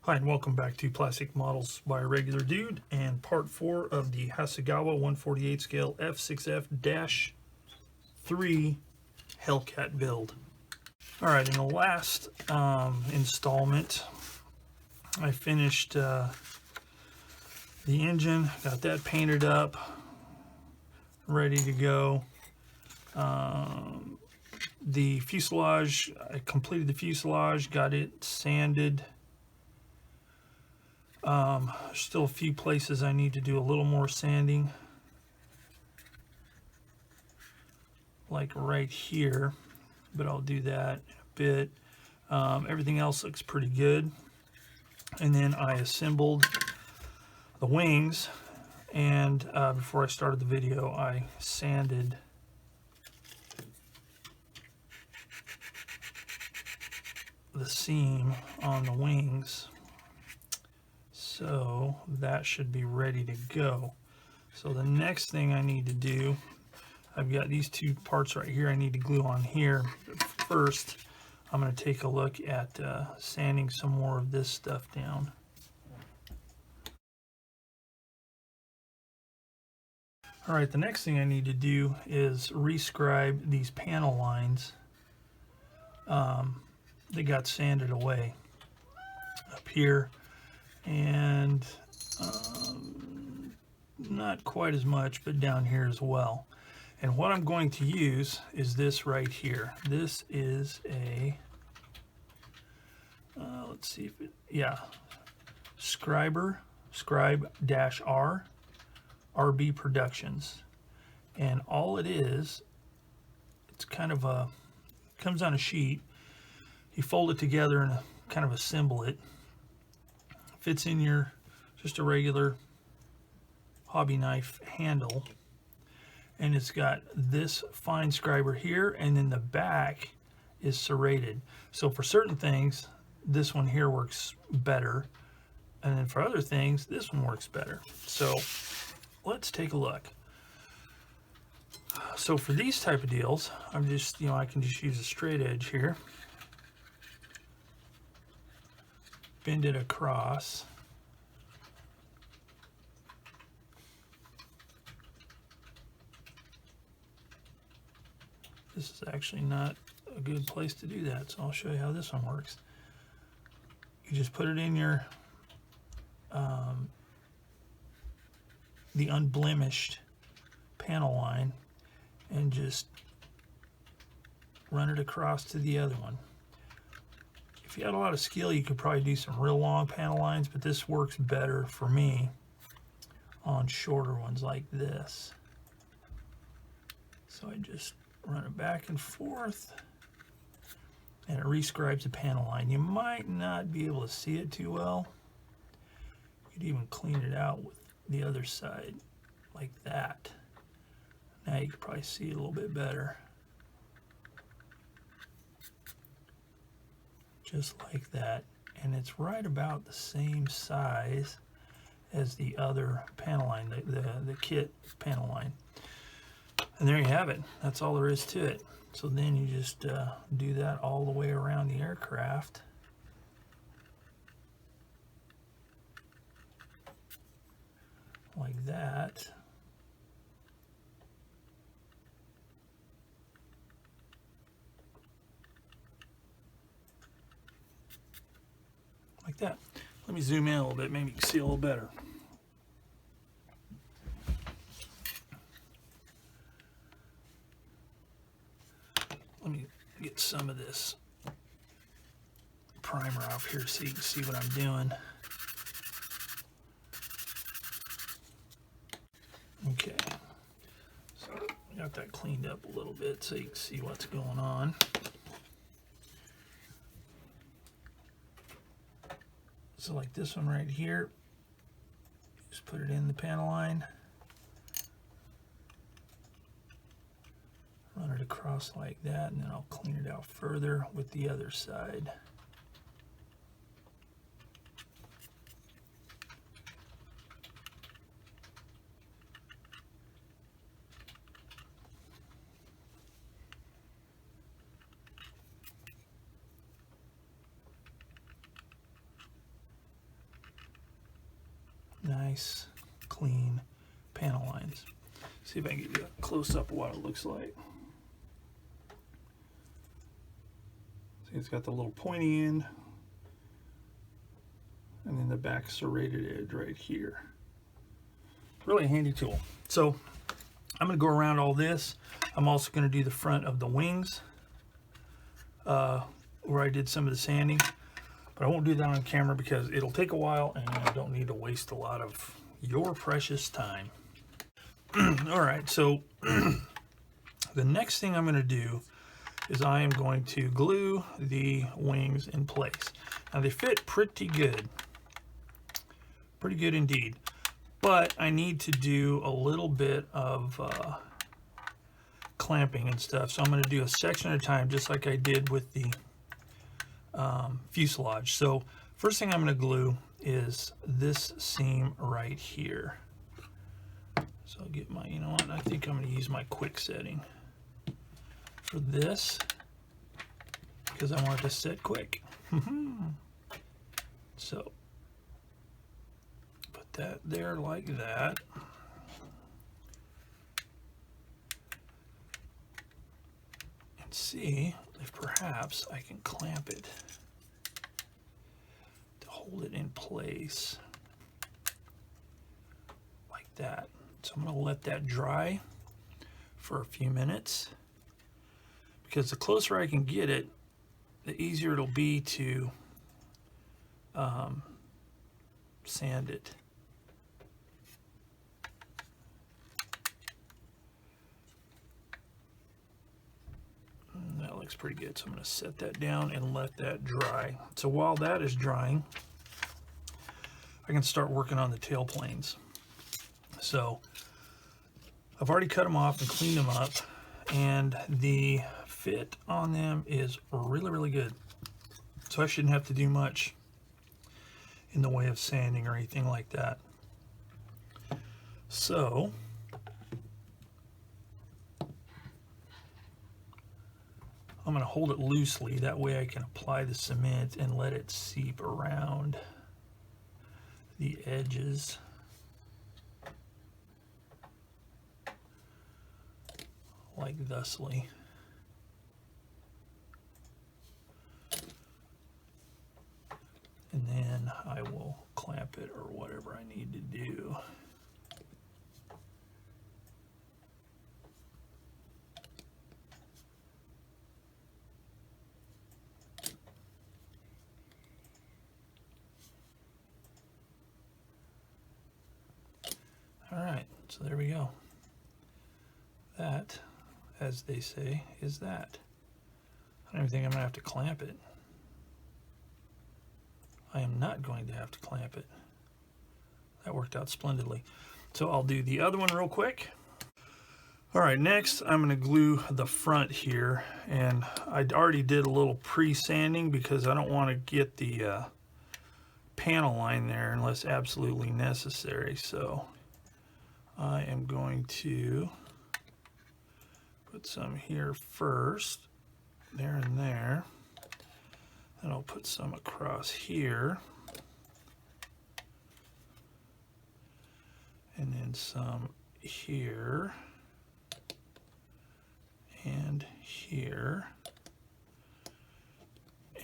Hi and welcome back to Plastic Models by a Regular Dude and part 4 of the Hasegawa 148 scale F6F-3 Hellcat build. Alright, in the last installment I finished the engine, got that painted up, ready to go. The fuselage, I completed the fuselage, got it sanded. Still a few places I need to do a little more sanding, like right here, but I'll do that in a bit. Everything else looks pretty good. And then I assembled the wings, and before I started the video I sanded the seam on the wings, so that should be ready to go. So the next thing I need to do, I've got these two parts right here I need to glue on here. But first I'm going to take a look at sanding some more of this stuff down. Alright, the next thing I need to do is rescribe these panel lines. They got sanded away up here, and not quite as much, but down here as well. And what I'm going to use is this right here. This is a, let's see if it, yeah, Scribe-R, RB Productions. And all it is, it's kind of a, comes on a sheet. You fold it together and kind of assemble it. Fits in your, just a regular hobby knife handle. And it's got this fine scriber here, and then the back is serrated. So for certain things, this one here works better. And then for other things, this one works better. So let's take a look. So for these type of deals, I'm just, I can just use a straight edge here. Bend it across. This is actually not a good place to do that, so I'll show you how this one works. You just put it in your the unblemished panel line and just run it across to the other one. If you had a lot of skill, you could probably do some real long panel lines, but this works better for me on shorter ones like this. So I just run it back and forth, and it rescribes the panel line. You might not be able to see it too well. You could even clean it out with the other side like that. Now you can probably see it a little bit better. Just like that. And it's right about the same size as the other panel line, the kit panel line. And there you have it. That's all there is to it. So then you just do that all the way around the aircraft. Like that. Like that. Let me zoom in a little bit, maybe you can see a little better. Let me get some of this primer off here so you can see what I'm doing. Okay, so I got that cleaned up a little bit so you can see what's going on. So like this one right here, just put it in the panel line, run it across like that, and then I'll clean it out further with the other side. nice, clean panel lines. See if I can give you a close-up of what it looks like. See, it's got the little pointy end, and then the back serrated edge right here. Really a handy tool. So I'm going to go around all this. I'm also going to do the front of the wings, where I did some of the sanding, but I won't do that on camera because it'll take a while and I don't need to waste a lot of your precious time. All right, so the next thing I'm going to do is I am going to glue the wings in place. Now they fit pretty good indeed, but I need to do a little bit of clamping and stuff. So I'm going to do a section at a time, just like I did with the fuselage. So first thing I'm going to glue is this seam right here. So I'll get my, you know what, I think I'm going to use my quick setting for this because I want it to set quick. So put that there like that. And see if perhaps I can clamp it to hold it in place like that. So I'm going to let that dry for a few minutes, because the closer I can get it, the easier it'll be to sand it. And that looks pretty good. So I'm going to set that down and let that dry. So while that is drying, I can start working on the tail planes. So I've already cut them off and cleaned them up, and the fit on them is really good. So I shouldn't have to do much in the way of sanding or anything like that. So I'm going to hold it loosely, that way I can apply the cement and let it seep around the edges. Like thusly. And then I will clamp it or whatever I need to do. All right, so there we go. That, as they say, is that. I don't even think I'm gonna have to clamp it. I am not going to have to clamp it. That worked out splendidly. So I'll do the other one real quick. All right, next I'm gonna glue the front here, and I already did a little pre-sanding because I don't want to get the panel line there unless absolutely necessary. So I am going to put some here first, there and there. Then I'll put some across here. And then some here. And here.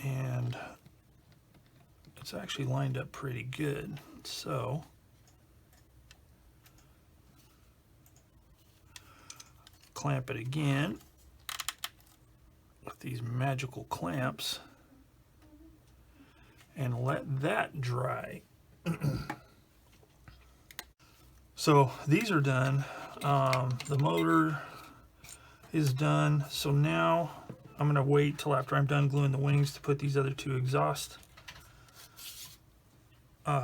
And it's actually lined up pretty good. So clamp it again with these magical clamps and let that dry. So these are done. The motor is done. So now I'm gonna wait till after I'm done gluing the wings to put these other two exhaust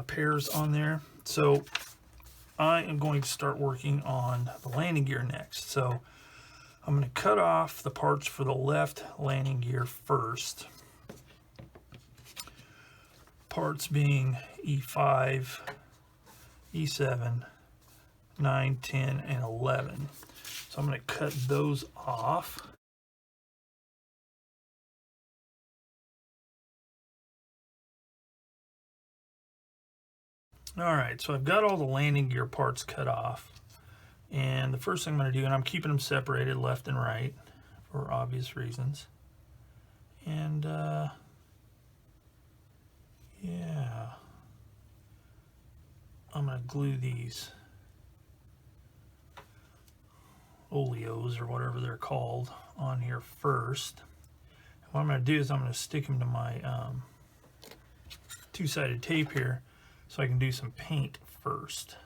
pairs on there. So I am going to start working on the landing gear next. So I'm going to cut off the parts for the left landing gear first. Parts being E5, E7, 9, 10, and 11. So I'm going to cut those off. All right, so I've got all the landing gear parts cut off. And the first thing I'm going to do, and I'm keeping them separated left and right for obvious reasons. And yeah, I'm going to glue these oleos or whatever they're called on here first. What I'm going to do is I'm going to stick them to my two-sided tape here so I can do some paint first,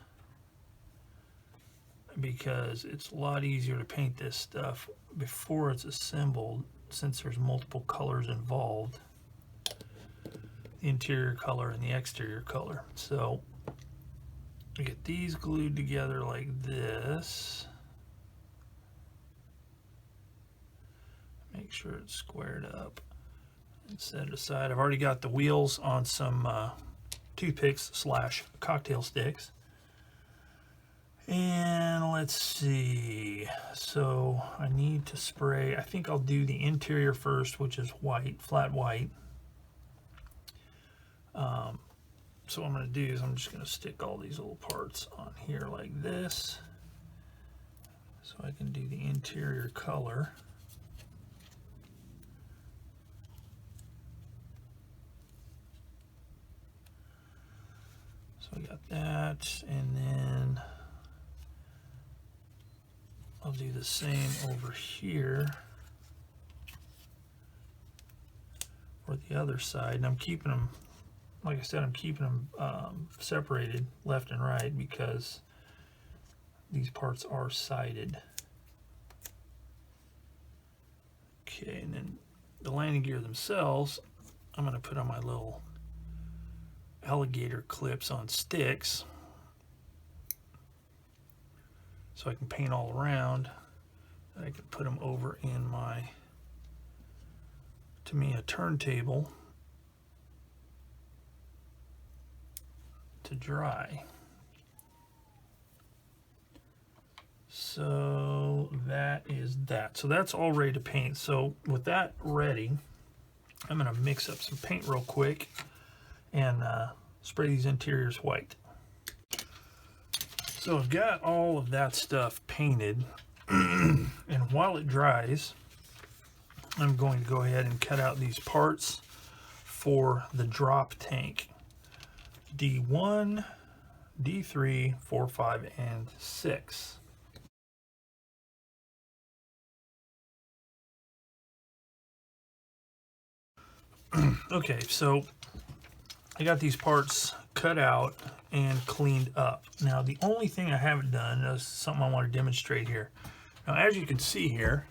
because it's a lot easier to paint this stuff before it's assembled since there's multiple colors involved, the interior color and the exterior color. So I get these glued together like this. Make sure it's squared up and set it aside. I've already got the wheels on some toothpicks / cocktail sticks. And let's see, so I need to spray, I think I'll do the interior first, which is white, flat white. So what I'm going to do is I'm just going to stick all these little parts on here like this, so I can do the interior color. So I got that, and then I'll do the same over here for the other side. And I'm keeping them, like I said, I'm keeping them separated left and right because these parts are sided. Okay, and then the landing gear themselves, I'm going to put on my little alligator clips on sticks, so I can paint all around. And I can put them over in my Tamiya turntable to dry. So that is that. So that's all ready to paint. So with that ready, I'm going to mix up some paint real quick and spray these interiors white. So I've got all of that stuff painted, and while it dries, I'm going to go ahead and cut out these parts for the drop tank. D1, D3, 4, 5, and 6. Okay, so I got these parts cut out and cleaned up. Now the only thing I haven't done is something I want to demonstrate here. Now as you can see here,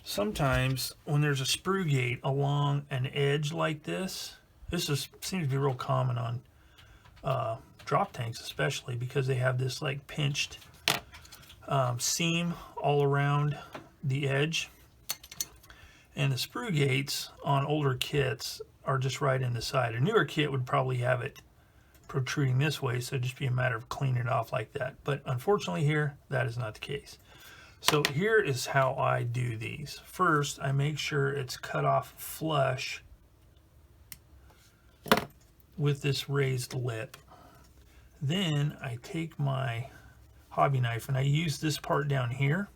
sometimes when there's a sprue gate along an edge like this seems to be real common on drop tanks, especially because they have this like pinched seam all around the edge. And the sprue gates on older kits are just right in the side. A newer kit would probably have it protruding this way, so it'd just be a matter of cleaning it off like that. But unfortunately here, that is not the case. So here is how I do these. First, I make sure it's cut off flush with this raised lip. Then I take my hobby knife and I use this part down here.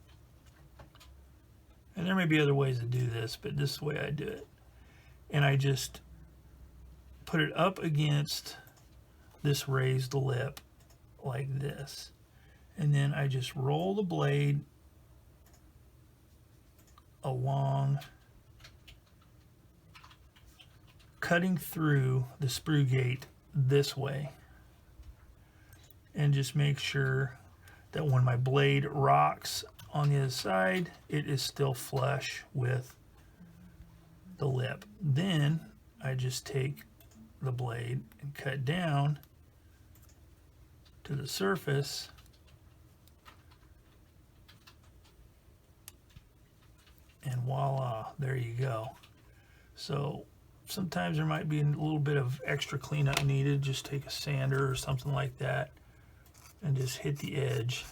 And there may be other ways to do this, but this is the way I do it. And I just put it up against this raised lip like this. And then I just roll the blade along, cutting through the sprue gate this way. And just make sure that when my blade rocks on the other side, it is still flush with the lip. Then I just take the blade and cut down to the surface, and voila, there you go. So sometimes there might be a little bit of extra cleanup needed. Just take a sander or something like that and just hit the edge.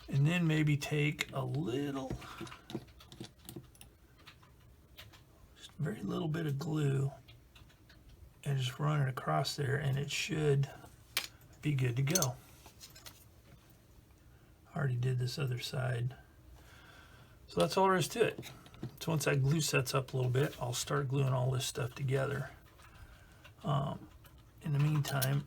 And then maybe take a little very little bit of glue and just run it across there, and it should be good to go. I already did this other side. So that's all there is to it. So once that glue sets up a little bit, I'll start gluing all this stuff together. In the meantime,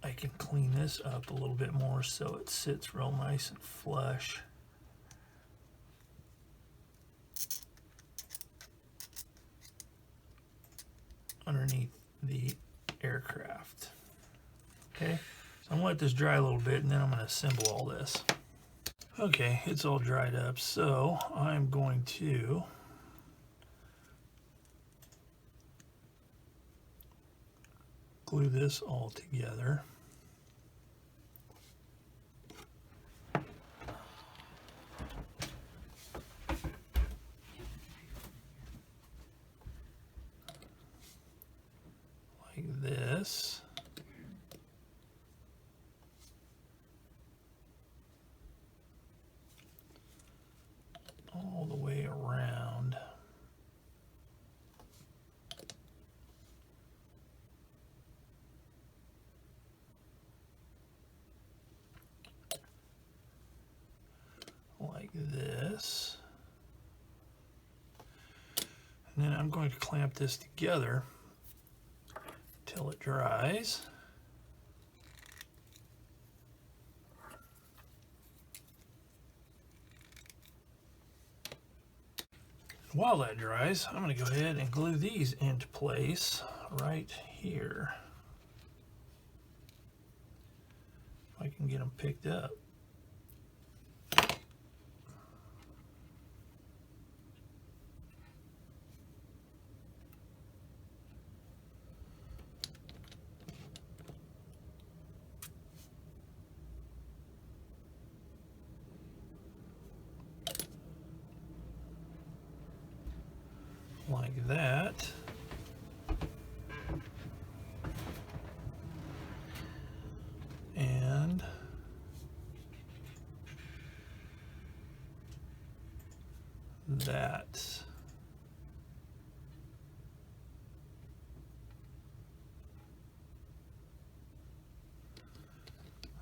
I can clean this up a little bit more so it sits real nice and flush. Underneath the aircraft. Okay, so I'm gonna let this dry a little bit, and then I'm gonna assemble all this. Okay, it's all dried up, so I'm going to glue this all together. Like this. All the way around. Like this. And then I'm going to clamp this together till it dries. While that dries, I'm going to go ahead and glue these into place right here. If I can get them picked up. Like that. And that.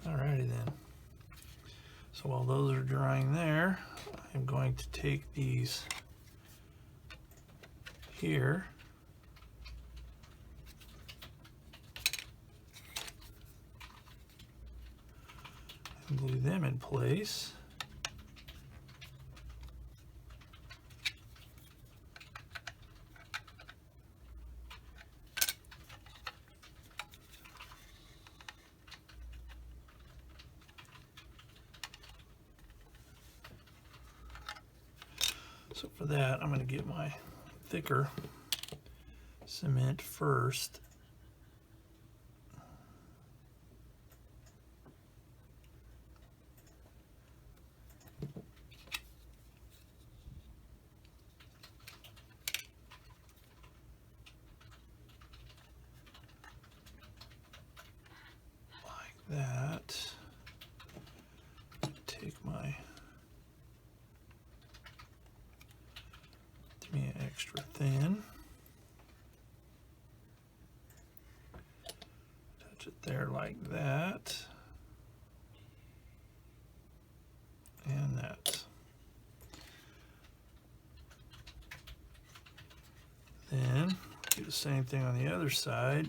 Alrighty then. So while those are drying there, I'm going to take these here and glue them in place. So for that, I'm going to get my thicker cement first. Like that. Take my extra thin. Touch it there like that. And that. Then do the same thing on the other side.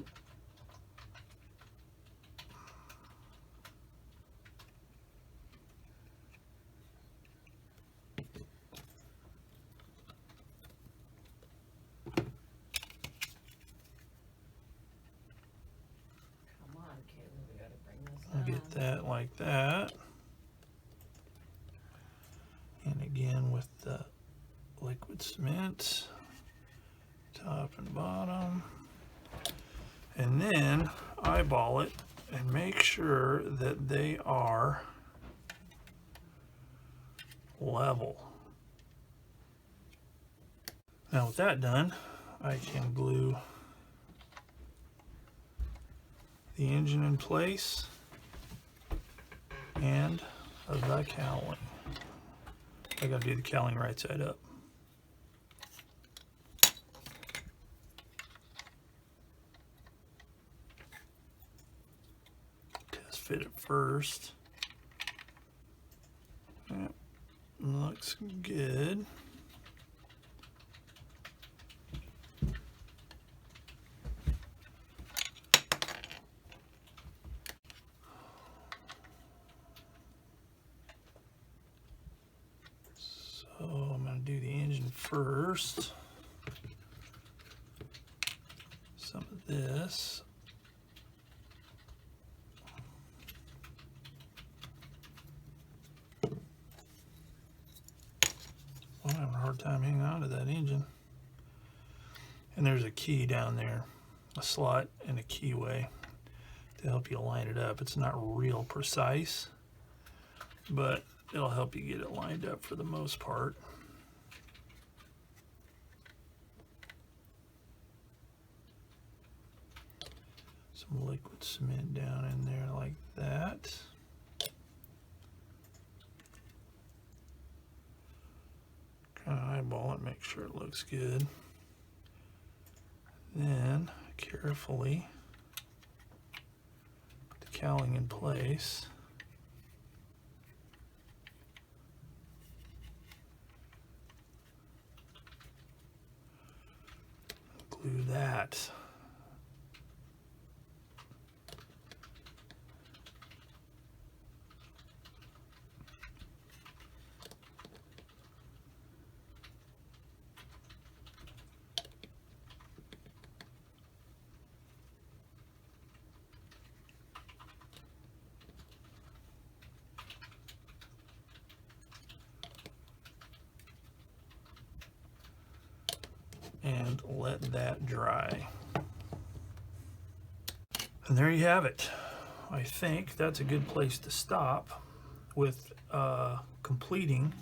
Get that like that. And again with the liquid cement, top and bottom. And then eyeball it and make sure that they are level. Now with that done, I can glue the engine in place and the cowling. I gotta do the cowling right side up. fit it first. Yep, looks good. So I'm going to do the engine first. Some of this. I'm having a hard time hanging on to that engine. And there's a key down there, a slot and a keyway to help you line it up. It's not real precise, but it'll help you get it lined up for the most part. Some liquid cement down in there like that. Kind of eyeball it, make sure it looks good. Then carefully put the cowling in place. Glue that. And let that dry. And there you have it. I think that's a good place to stop with completing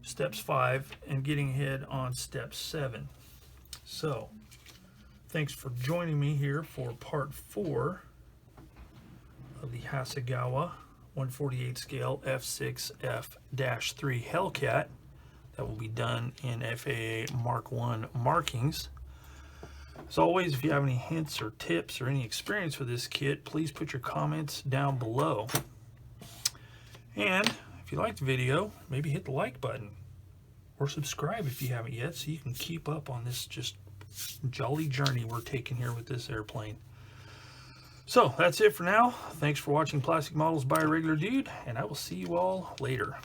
steps 5 and getting ahead on step 7. So thanks for joining me here for part 4 of the Hasegawa 148 scale F6F-3 Hellcat. That will be done in FAA Mark 1 markings. As always, if you have any hints or tips or any experience with this kit, please put your comments down below. And if you liked the video, maybe hit the like button or subscribe if you haven't yet, so you can keep up on this just jolly journey we're taking here with this airplane. So that's it for now. Thanks for watching Plastic Models by a Regular Dude, and I will see you all later.